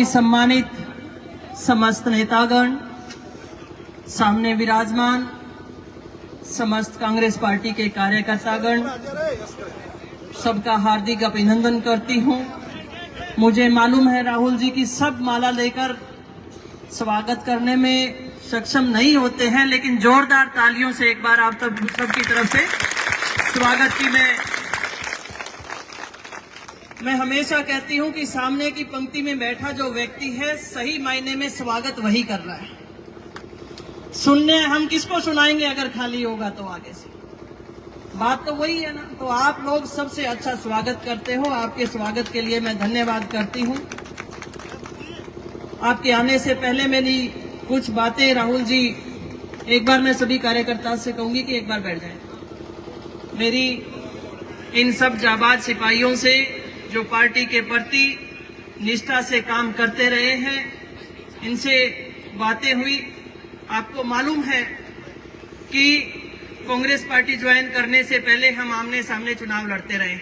सम्मानित समस्त नेतागण, सामने विराजमान समस्त कांग्रेस पार्टी के कार्यकर्तागण, सबका हार्दिक अभिनंदन करती हूं। मुझे मालूम है राहुल जी की सब माला लेकर स्वागत करने में सक्षम नहीं होते हैं, लेकिन जोरदार तालियों से एक बार आप सबकी तरफ से स्वागत की मैं हमेशा कहती हूं कि सामने की पंक्ति में बैठा जो व्यक्ति है, सही मायने में स्वागत वही कर रहा है। सुनने हम किसको सुनाएंगे अगर खाली होगा तो आगे से बात तो वही है ना। तो आप लोग सबसे अच्छा स्वागत करते हो, आपके स्वागत के लिए मैं धन्यवाद करती हूं। आपके आने से पहले मेरी कुछ बातें राहुल जी, एक बार मैं सभी कार्यकर्ताओं से कहूंगी कि एक बार बैठ जाएं। मेरी इन सब जाबाज सिपाहियों से जो पार्टी के प्रति निष्ठा से काम करते रहे हैं, इनसे बातें हुई। आपको मालूम है कि कांग्रेस पार्टी ज्वाइन करने से पहले हम आमने सामने चुनाव लड़ते रहे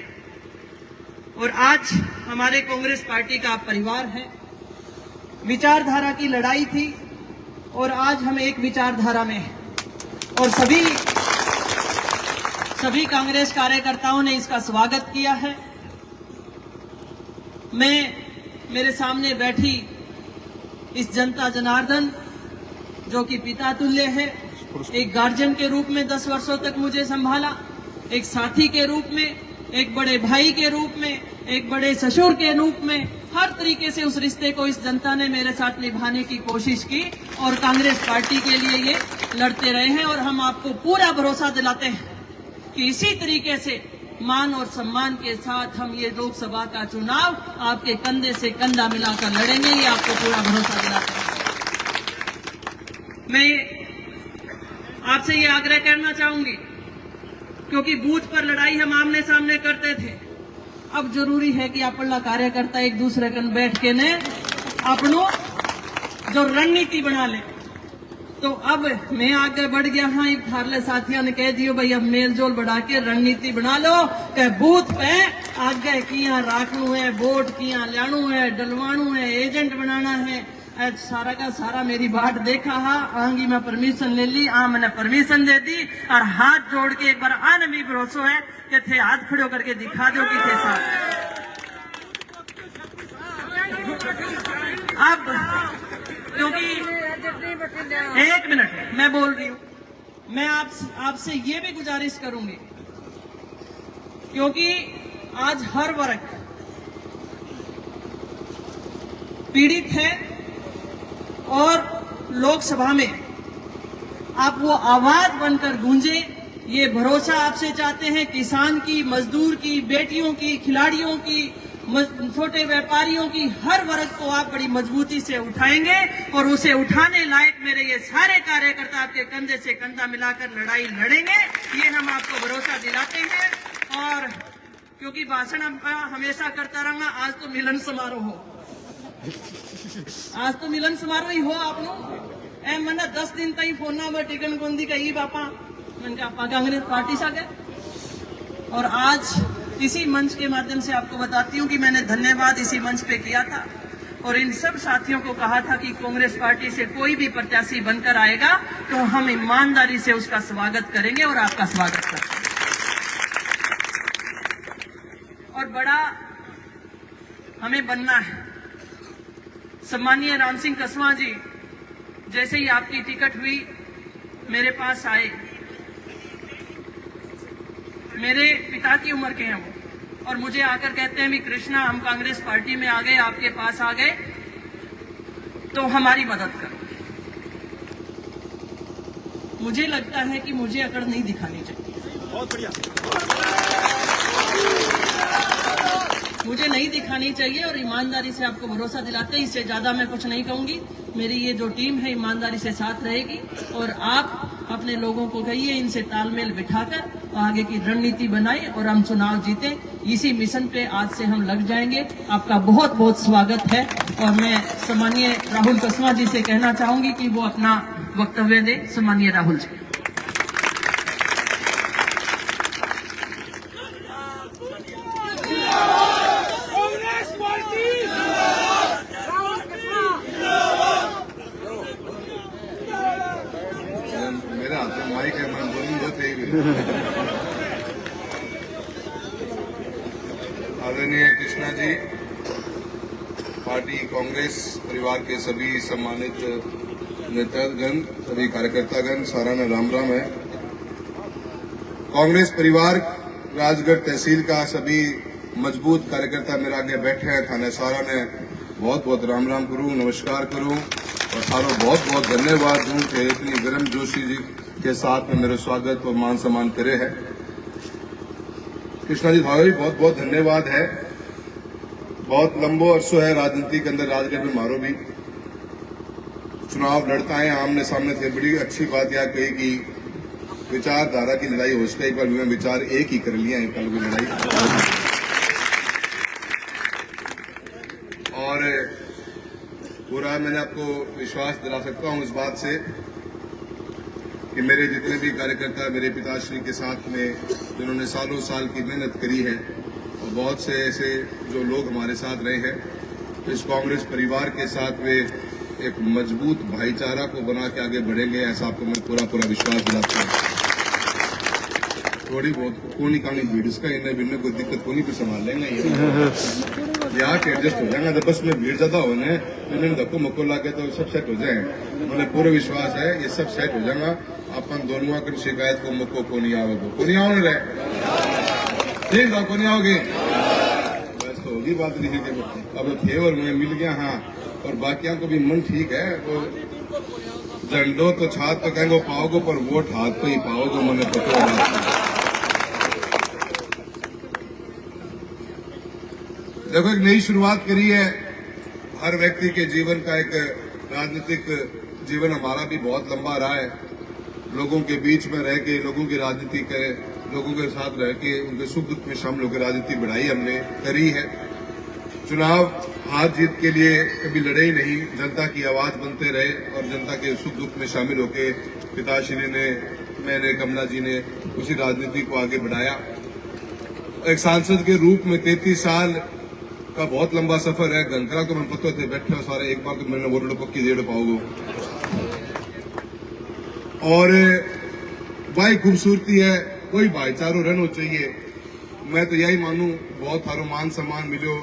और आज हमारे कांग्रेस पार्टी का परिवार है। विचारधारा की लड़ाई थी और आज हम एक विचारधारा में हैं और सभी कांग्रेस कार्यकर्ताओं ने इसका स्वागत किया है। मेरे सामने बैठी इस जनता जनार्दन, जो कि पिता तुल्य है, एक गार्जियन के रूप में 10 वर्षों तक मुझे संभाला, एक साथी के रूप में, एक बड़े भाई के रूप में, एक बड़े ससुर के रूप में, हर तरीके से उस रिश्ते को इस जनता ने मेरे साथ निभाने की कोशिश की और कांग्रेस पार्टी के लिए ये लड़ते रहे हैं। और हम आपको पूरा भरोसा दिलाते हैं कि इसी तरीके से मान और सम्मान के साथ हम ये लोकसभा का चुनाव आपके कंधे से कंधा मिलाकर लड़ेंगे, ये आपको पूरा भरोसा दिलाते हैं। मैं आपसे ये आग्रह करना चाहूंगी, क्योंकि बूथ पर लड़ाई हम आमने सामने करते थे, अब जरूरी है कि अपना कार्यकर्ता एक दूसरे कन बैठ के ने अपनो जो रणनीति बना ले। तो अब मैं आगे बढ़ गया हाँ, एक थारले साथियों ने कह दियो भाई अब मेल जोल बढ़ा के रणनीति बना लो कि बूथ पे आगे किया राखनू है, वोट किया लानू है, डलवानू है, एजेंट बनाना है। सारा का सारा मेरी बात देखा हा, आंगी में परमिशन ले ली, आ मैंने परमिशन दे दी और हाथ जोड़ के एक बार आने भी भरोसा है कि थे हाथ खड़ो करके दिखा दो कि थे साथ। अब क्योंकि एक मिनट मैं बोल रही हूं, मैं आपसे ये भी गुजारिश करूंगी, क्योंकि आज हर वर्ग पीड़ित है और लोकसभा में आप वो आवाज बनकर गूंजे, ये भरोसा आपसे चाहते हैं। किसान की, मजदूर की, बेटियों की, खिलाड़ियों की, छोटे व्यापारियों की, हर वर्ग को आप बड़ी मजबूती से उठाएंगे और उसे उठाने लायक मेरे ये सारे कार्यकर्ता आपके कंधे से कंधा मिलाकर लड़ाई लड़ेंगे, ये हम आपको भरोसा दिलाते हैं। और क्योंकि भाषण हमेशा करता रहूंगा, आज तो मिलन समारोह हो, आज तो मिलन समारोह ही हो। आप लोग मैंने 10 दिन तक फोन में टिकन गोंदी कही बापा, मैंने आपा कांग्रेस पार्टी से गए। और आज इसी मंच के माध्यम से आपको बताती हूं कि मैंने धन्यवाद इसी मंच पे किया था और इन सब साथियों को कहा था कि कांग्रेस पार्टी से कोई भी प्रत्याशी बनकर आएगा तो हम ईमानदारी से उसका स्वागत करेंगे और आपका स्वागत करेंगे। और बड़ा हमें बनना है। सम्मानीय राम सिंह कसवा जी जैसे ही आपकी टिकट हुई मेरे पास आए, मेरे पिता की उम्र के हैं वो, और मुझे आकर कहते हैं भी कृष्णा हम कांग्रेस पार्टी में आ गए, आपके पास आ गए तो हमारी मदद करो। मुझे लगता है कि मुझे अकड़ नहीं दिखानी चाहिए, बहुत बढ़िया, मुझे नहीं दिखानी चाहिए और ईमानदारी से आपको भरोसा दिलाते हैं। इससे ज्यादा मैं कुछ नहीं कहूंगी। मेरी ये जो टीम है ईमानदारी से साथ रहेगी और आप अपने लोगों को कहिए इनसे तालमेल बिठाकर आगे की रणनीति बनाए और हम चुनाव जीते। इसी मिशन पे आज से हम लग जाएंगे। आपका बहुत बहुत स्वागत है और मैं सम्मानीय राहुल कसवा जी से कहना चाहूंगी कि वो अपना वक्तव्य दे। सम्मानीय राहुल जी। आदरणीय कृष्णा जी, पार्टी कांग्रेस परिवार के सभी सम्मानित नेतागण, सभी कार्यकर्तागण, सारा ने राम राम है। कांग्रेस परिवार राजगढ़ तहसील का सभी मजबूत कार्यकर्ता मेरे आगे बैठे हैं, थाने सारा ने बहुत बहुत राम राम करूं, नमस्कार करूं और सारों बहुत बहुत धन्यवाद दूं कि इतनी गर्म जोशी जी के साथ में मेरे स्वागत और मान सम्मान करे है। कृष्णा जी भाई बहुत बहुत धन्यवाद है। बहुत लंबो अरसो है राजनीति के अंदर, राजगढ़ में मारो भी चुनाव लड़ता है आमने सामने थे। बड़ी अच्छी बात यह कही कि विचारधारा की लड़ाई हो सके, एक बार में विचार एक ही कर लिया है कल की लड़ाई। और पूरा मैंने आपको विश्वास दिला सकता हूं इस बात से कि मेरे जितने भी कार्यकर्ता मेरे पिताश्री के साथ में जिन्होंने सालों साल की मेहनत करी है और बहुत से ऐसे जो लोग हमारे साथ रहे हैं, इस कांग्रेस परिवार के साथ वे एक मजबूत भाईचारा को बना के आगे बढ़ेंगे, ऐसा आपको मैं पूरा पूरा विश्वास दिलाता हूँ। थोड़ी बहुत कोनी कानी भीड़ इसका इन्हें बिन्ने कोई दिक्कत कोनी भी संभाल लेंगे, यहाँ के एडजस्ट हो जाएगा। जब बस में भीड़ ज्यादा होने तो इन्हें धक्को मक्को लाके तो सब सेट हो जाए। मुझे पूरा विश्वास है ये सब सेट हो जाएगा। अपन दोनों की शिकायत को मक्को को नहीं आओगे, को नहीं आओ रहे ठीक है, को नहीं आओगे बस तो होगी बात नहीं है। अब थे और मैं मिल गया हाँ, और बाकियों को भी मन ठीक है। तो झंडो तो छात तो कहेंगे पाओगे पर वोट हाथ पे ही पाओगे, मैंने पता। देखो एक नई शुरुआत करी है। हर व्यक्ति के जीवन का एक राजनीतिक जीवन हमारा भी बहुत लंबा रहा है। लोगों के बीच में रह के लोगों की राजनीति करे, लोगों के साथ रह के उनके सुख दुख में शामिल होकर राजनीति बढ़ाई हमने करी है। चुनाव हार जीत के लिए कभी लड़े ही नहीं, जनता की आवाज बनते रहे और जनता के सुख दुख में शामिल होकर पिताश्री ने, मैंने, कमला जी ने उसी राजनीति को आगे बढ़ाया। एक सांसद के रूप में 33 साल का बहुत लंबा सफर है। गंकरा तो मैं पत्तों थे बैठे हो सारे, एक बार तो मैंने वोट पक्की देड़ पाओगे। और भाई खूबसूरती है, कोई भाईचारो रहना चाहिए। मैं तो यही मानू, बहुत सारो मान सम्मान मिलो,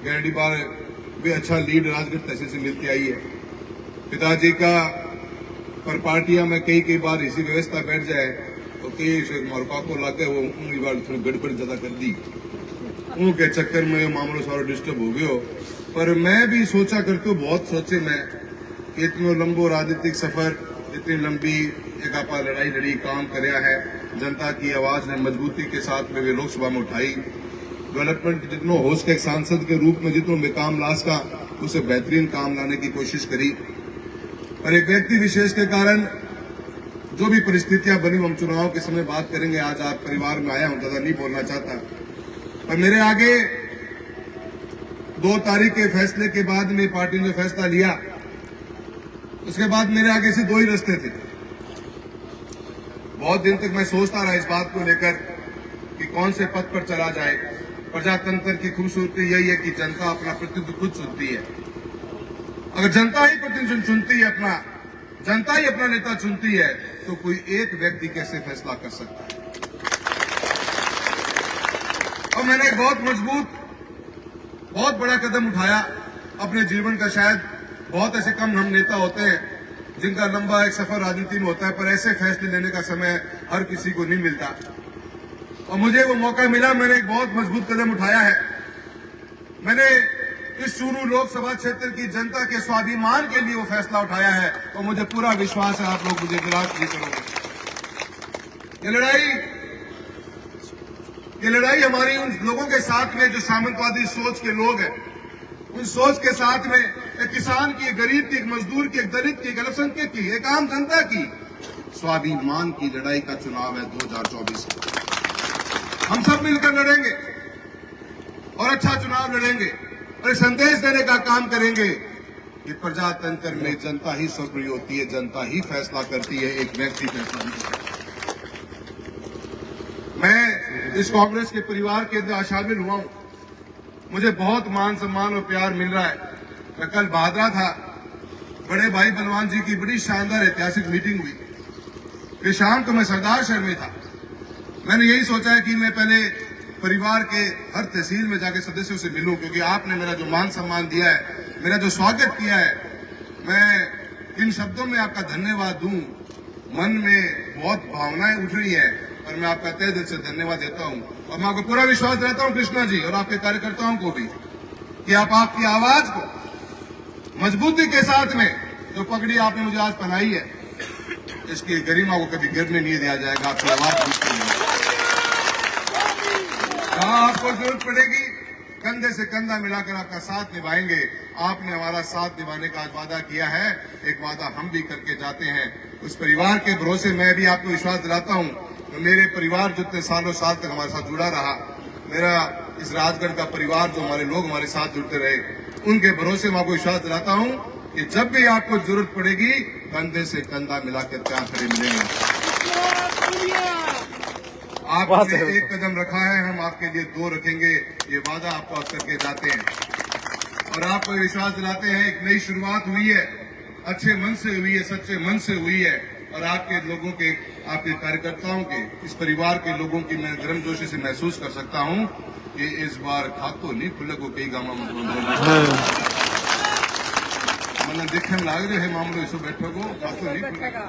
गैरडी बार भी अच्छा लीड राजगढ़ तहसील से मिलती आई है। पिताजी का पर पार्टियां में कई बार इसी व्यवस्था बैठ जाए तो कई मौका को लाके वो उंगली बार थोड़ी गड़बड़ ज्यादा कर दी, उनके चक्कर में मामलों सारा डिस्टर्ब हो गयो। पर मैं भी सोचा करते हो, बहुत सोचे मैं कि इतना लंबो राजनीतिक सफर, इतनी लंबी एक आपा लड़ाई लड़ी, काम करया है। जनता की आवाज ने मजबूती के साथ में वे लोकसभा में उठाई। डेवलपमेंट जितना हो सके सांसद के रूप में जितना मैं काम ला सका उसे बेहतरीन काम लाने की कोशिश करी। पर एक व्यक्ति विशेष के कारण जो भी परिस्थितियां बनी, हम चुनाव के समय बात करेंगे। आज आप परिवार में आया हूं, ज्यादा नहीं बोलना चाहता, पर मेरे आगे 2 तारीख के फैसले के बाद में पार्टी ने फैसला लिया, उसके बाद मेरे आगे से 2 ही रास्ते थे। बहुत दिन तक मैं सोचता रहा इस बात को लेकर कि कौन से पद पर चला जाए। प्रजातंत्र की खूबसूरती यही है कि जनता अपना प्रतिनिधित्व खुद चुनती है। अगर जनता ही प्रतिनिधित्व चुनती है, अपना जनता ही अपना नेता चुनती है, तो कोई एक व्यक्ति कैसे फैसला कर सकता है। और मैंने एक बहुत मजबूत, बहुत बड़ा कदम उठाया अपने जीवन का। शायद बहुत ऐसे कम हम नेता होते हैं जिनका लंबा एक सफर राजनीति में होता है, पर ऐसे फैसले लेने का समय हर किसी को नहीं मिलता और मुझे वो मौका मिला। मैंने एक बहुत मजबूत कदम उठाया है। मैंने इस चूरू लोकसभा क्षेत्र की जनता के स्वाभिमान के लिए वो फैसला उठाया है और मुझे पूरा विश्वास है आप लोग मुझे निराश नहीं करोगे। ये लड़ाई हमारी उन लोगों के साथ में जो सामंतवादी सोच के लोग हैं, उन सोच के साथ में एक किसान की, एक गरीब की, एक मजदूर की, एक दलित की, एक अल्पसंख्यक की, एक आम जनता की स्वाभिमान की लड़ाई का चुनाव है 2024 का। हम सब मिलकर लड़ेंगे और अच्छा चुनाव लड़ेंगे और संदेश देने का काम करेंगे कि प्रजातंत्र में जनता ही सर्वोपरि होती है, जनता ही फैसला करती है, एक व्यक्ति फैसला नहीं करता। मैं इस कांग्रेस के परिवार के अंदर शामिल हुआ हूं, मुझे बहुत मान सम्मान और प्यार मिल रहा है। मैं कल भादरा था, बड़े भाई बलवान जी की बड़ी शानदार ऐतिहासिक मीटिंग हुई। फिर शाम को मैं सरदार शहर में था, मैंने यही सोचा है कि मैं पहले परिवार के हर तहसील में जाके सदस्यों से मिलूं, क्योंकि आपने मेरा जो मान सम्मान दिया है, मेरा जो स्वागत किया है, मैं इन शब्दों में आपका धन्यवाद दूं। मन में बहुत भावनाएं उठ रही है, और मैं आपका तहे दिल से धन्यवाद देता हूं। और मैं आपको पूरा विश्वास देता हूं कृष्णा जी और आपके कार्यकर्ताओं को भी, कि आप आपकी आवाज को मजबूती के साथ में जो पगड़ी आपने मुझे आज पहनाई है, इसकी गरिमा को कभी गिरने नहीं दिया जाएगा। आपकी आवाज कहाँ आपको जरूरत पड़ेगी, कंधे से कंधा मिलाकर आपका साथ निभाएंगे। आपने हमारा साथ निभाने का आज वादा किया है, एक वादा हम भी करके जाते हैं। उस परिवार के भरोसे मैं भी आपको विश्वास दिलाता हूं, तो मेरे परिवार जितने सालों साल तक हमारे साथ जुड़ा रहा, मेरा इस राजगढ़ का परिवार जो हमारे लोग हमारे साथ जुड़ते रहे, उनके भरोसे मैं आपको विश्वास दिलाता हूं कि जब भी आपको जरूरत पड़ेगी, कंधे से कंधा मिलाकर तैयार खड़े मिलेंगे। आपने एक कदम रखा है, हम आपके लिए 2 रखेंगे, ये वादा आपको करके जाते हैं। और आपको विश्वास दिलाते हैं, एक नई शुरुआत हुई है, अच्छे मन से हुई है, सच्चे मन से हुई है। और आपके लोगों के, आपके कार्यकर्ताओं के, इस परिवार के लोगों की मैं गर्मजोशी से महसूस कर सकता हूं कि इस बार खातो नहीं खुले को कई गामा मैंने देखने लाग रहे है मामलो इसो बैठो को खातो नहीं खुलेगा।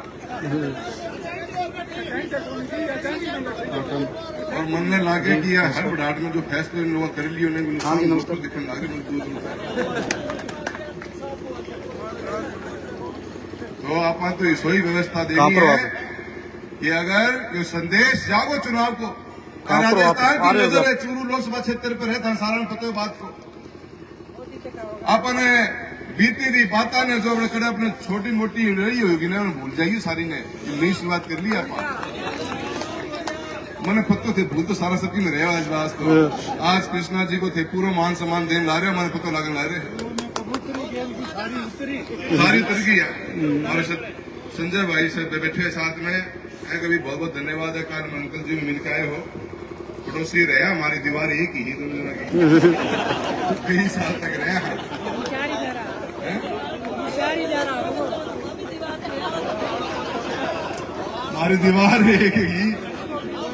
और मन में लागे कि यार हर बड़ाट में जो फैसले लोग कर लिए उन्हें उसको दिखने लागे तो आप तो इसो ही व्यवस्था देनी है कि अगर ये संदेश जागो चुनाव को, राजस्थान की नजर है चूरू लोकसभा क्षेत्र पर है, धनसारण पते बात को अपने बीती हुई बात ने जो कड़े अपने छोटी मोटी रही होगी ना भूल जाइए सारी ने, नई शुरुआत कर ली आप। मैंने पत्तो थे भूल तो सारा सबकी में रहे आज बात तो आज कृष्णा जी को थे पूरा मान सम्मान देने ला रहे, मैंने पत्तो लागन ला रहे सारी उतर गई है। और संजय भाई से बैठे साथ में है, कभी बहुत बहुत धन्यवाद है। काल अंकल जी में मिलकर आए हो, पड़ोसी रहे, हमारी दीवार एक ही दोनों कई साल तक रहे। हमारी दीवार एक ही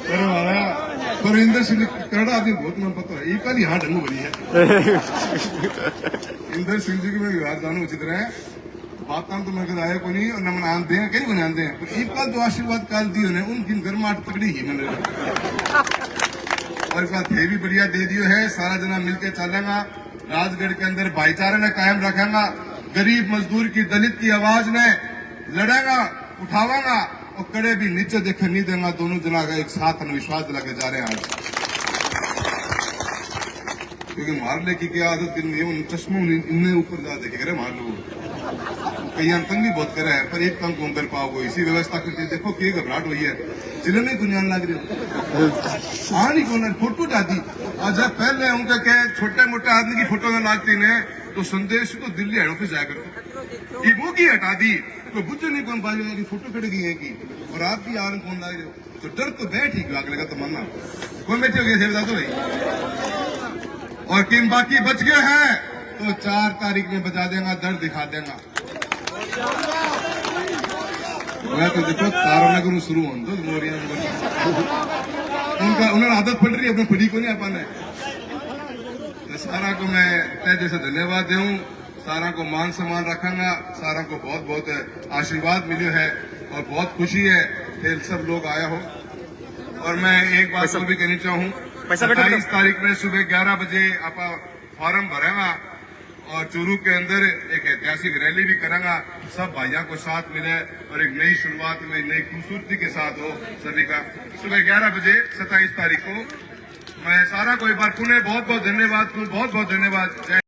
पर हमारा परिंदर सिंह कनाडा आदमी बहुत नाम पता है, एक ही यहाँ ढंगू बनी है। इंदर सिंह जी की मैं विवाद जानू उचित रहे बात तो मैं कद आया को नहीं, और न मन आनते हैं कहीं बने आनते हैं, पर एक काल जो आशीर्वाद काल दी उन्हें उनकी गर्माहट तगड़ी ही मैंने और इसका थे भी बढ़िया दे दियो है। सारा जना मिलकर चलेगा, राजगढ़ के अंदर भाईचारा ने कायम रखेगा, गरीब मजदूर की दलित की आवाज ने लड़ेगा, उठावागा और कड़े भी नीचे देखे नहीं देगा। दोनों जना का एक साथ विश्वास दिला के जा रहे हैं आज, क्योंकि मारने की क्या आदत उन चश्मों इनने ऊपर जा देखे करे मार लो कई तंग भी बहुत करे है, पर एक तंग कौन कर पाओगे। इसी व्यवस्था करके देखो कि घबराहट हुई है, जिले में गुंजान लग रही आनी कौन फोटो डाली आज पहले उनका क्या छोटे मोटे आदमी की फोटो में लागती ने तो संदेश तो दिल्ली हेड ऑफिस जाया करते, वो की हटा दी तो बुझ नहीं कौन बाजू फोटो कट गई है की, और आप भी यार कौन लाग रहे हो, तो डर तो बैठ ही अगले का तो मानना कौन बैठे हो गए थे बता दो भाई। और किन बाकी बच गए हैं तो 4 तारीख में बजा देगा, दर दिखा देगा। मैं तो देखो तारा नगर शुरू हो तो उनका उन्होंने आदत पड़ रही है, अपने खुदी को नहीं अपन है। तो सारा को मैं तय जैसे धन्यवाद दूं, सारा को मान सम्मान रखूंगा, सारा को बहुत बहुत आशीर्वाद मिले है और बहुत खुशी है कि सब लोग आया हो। और मैं एक बात और भी कहनी चाहूँ, 27 तारीख में सुबह 11 बजे आप फॉर्म भरेगा और चूरू के अंदर एक ऐतिहासिक रैली भी करेंगे, सब भाइयों को साथ मिले और एक नई शुरुआत में नई खूबसूरती के साथ हो सभी का। सुबह 11 बजे 27 तारीख को मैं सारा को एक बार पुनः बहुत बहुत धन्यवाद।